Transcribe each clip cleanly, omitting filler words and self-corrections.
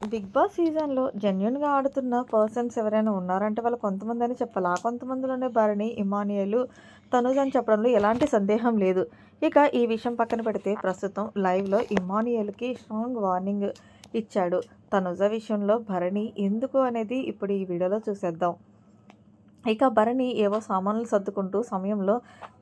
Big boss సీజన్‌లో జెన్యూన్‌గా ఆడుతున్న పర్సన్స్ ఎవరైనా ఉన్నారంటే వాళ్ళు కొంతమందని చెప్పాలి. ఆ కొంతమందిలోనే భరణి, ఇమాన్యుయల్, తనూజ్ అని చెప్పడంలో ఎలాంటి సందేహం లేదు. ఇక ఈ విషయం పక్కన పెడితే ప్రస్తుతం లైవ్‌లో ఇమాన్యుయల్‌కి స్ట్రాంగ్ వార్నింగ్ ఇచ్చాడు. తనుజ విషయంలో భరణి ఎందుకు అనేది ఇప్పుడు ఈ వీడియోలో చూసేద్దాం. ఇక భరణి ఏవో సామాన్లు సర్దుకుంటూ సమయంలో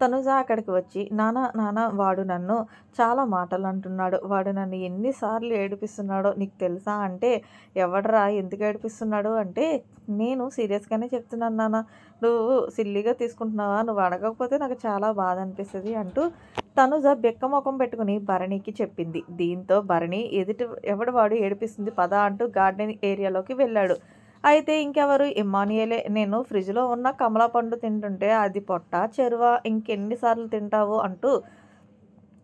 తనుజ అక్కడికి వచ్చి, నాన్న నాన్న వాడు నన్ను చాలా మాటలు అంటున్నాడు. వాడు నన్ను ఎన్నిసార్లు ఏడిపిస్తున్నాడో నీకు తెలుసా అంటే, ఎవడ్రా ఎందుకు ఏడిపిస్తున్నాడు అంటే, నేను సీరియస్గానే చెప్తున్నాను నాన్న. నువ్వు సిల్లీగా తీసుకుంటున్నావా? నువ్వు అడగకపోతే నాకు చాలా బాధ అనిపిస్తుంది అంటూ తనుజ బెక్క మొఖం పెట్టుకుని భరణికి చెప్పింది. దీంతో భరణి ఎవడు వాడు ఏడిపిస్తుంది పద అంటూ గార్డెన్ ఏరియాలోకి వెళ్ళాడు. అయితే ఇంకెవరు ఇమ్మానియేలే. నేను ఫ్రిడ్జ్‌లో ఉన్న కమలా పండు తింటుంటే అది పొట్టా, చెరువా ఇంకెన్ని సార్లు తింటావు అంటూ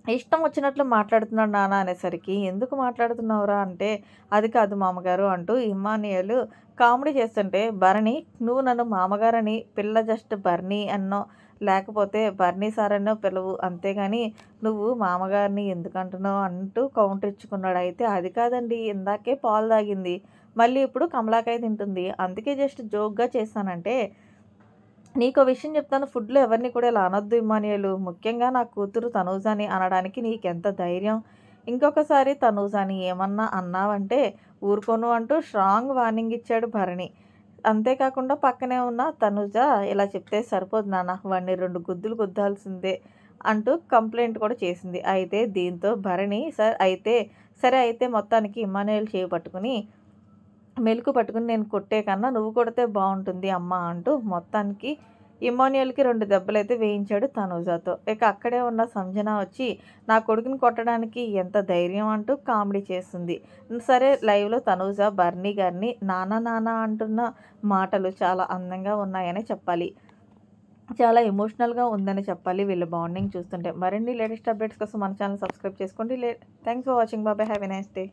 ఇష్టం వచ్చినట్లు మాట్లాడుతున్నాడు నాన్న అనేసరికి, ఎందుకు మాట్లాడుతున్నావురా అంటే, అది కాదు మామగారు అంటూ ఇమ్మానియేల్ కామెడీ చేస్తుంటే, భరణి నువ్వు నన్ను మామగారని పిల్ల జస్ట్ బర్నీ అనో, లేకపోతే బర్నీ సార్ అనో పిలవు. అంతేగాని నువ్వు మామగారిని ఎందుకంటున్నావు అంటూ కౌంటర్ ఇచ్చుకున్నాడు. అయితే అది కాదండి ఇందాకే పాలు తాగింది. మళ్ళీ ఇప్పుడు కమలాకాయ తింటుంది. అందుకే జస్ట్ జోక్‌గా చేశానంటే, నీకో విషయం చెప్తాను. ఫుడ్‌లో ఎవరిని కూడా ఇలా అనొద్దు ఇమ్మాన్యుయేలు. ముఖ్యంగా నా కూతురు తనూజని అనడానికి నీకెంత ధైర్యం? ఇంకొకసారి తనూజని ఏమన్నా అన్నావంటే ఊరుకోను అంటూ స్ట్రాంగ్ వార్నింగ్ ఇచ్చాడు భరణి. అంతేకాకుండా పక్కనే ఉన్న తనుజ ఇలా చెప్తే సరిపోదు నాన్న. వాడిని 2 గుద్దులు గుద్దాల్సిందే అంటూ కంప్లెయింట్ కూడా చేసింది. అయితే దీంతో భరణి సరే అయితే మొత్తానికి ఇమ్మాన్యుయేల్ చేయి పట్టుకుని మెలుకు పట్టుకుని నేను కొట్టే కన్నా నువ్వు కొడితే బావుంటుంది అమ్మా అంటూ మొత్తానికి ఇమ్మాన్యుయల్‌కి 2 దెబ్బలైతే వేయించాడు తనూజాతో. ఇక అక్కడే ఉన్న సంజన వచ్చి నా కొడుకుని కొట్టడానికి ఎంత ధైర్యం అంటూ కామెడీ చేస్తుంది. సరే లైవ్‌లో తనూజ బర్నీ గారిని నాన్న నాన్న అంటున్న మాటలు చాలా అందంగా ఉన్నాయనే చెప్పాలి. చాలా ఎమోషనల్‌గా ఉందని చెప్పాలి వీళ్ళ బాండింగ్ చూస్తుంటే. మరిన్ని లేటెస్ట్ అప్డేట్స్ కోసం మన ఛానల్ సబ్స్క్రైబ్ చేసుకోండి. Thanks for watching. Bye bye. Have a nice day.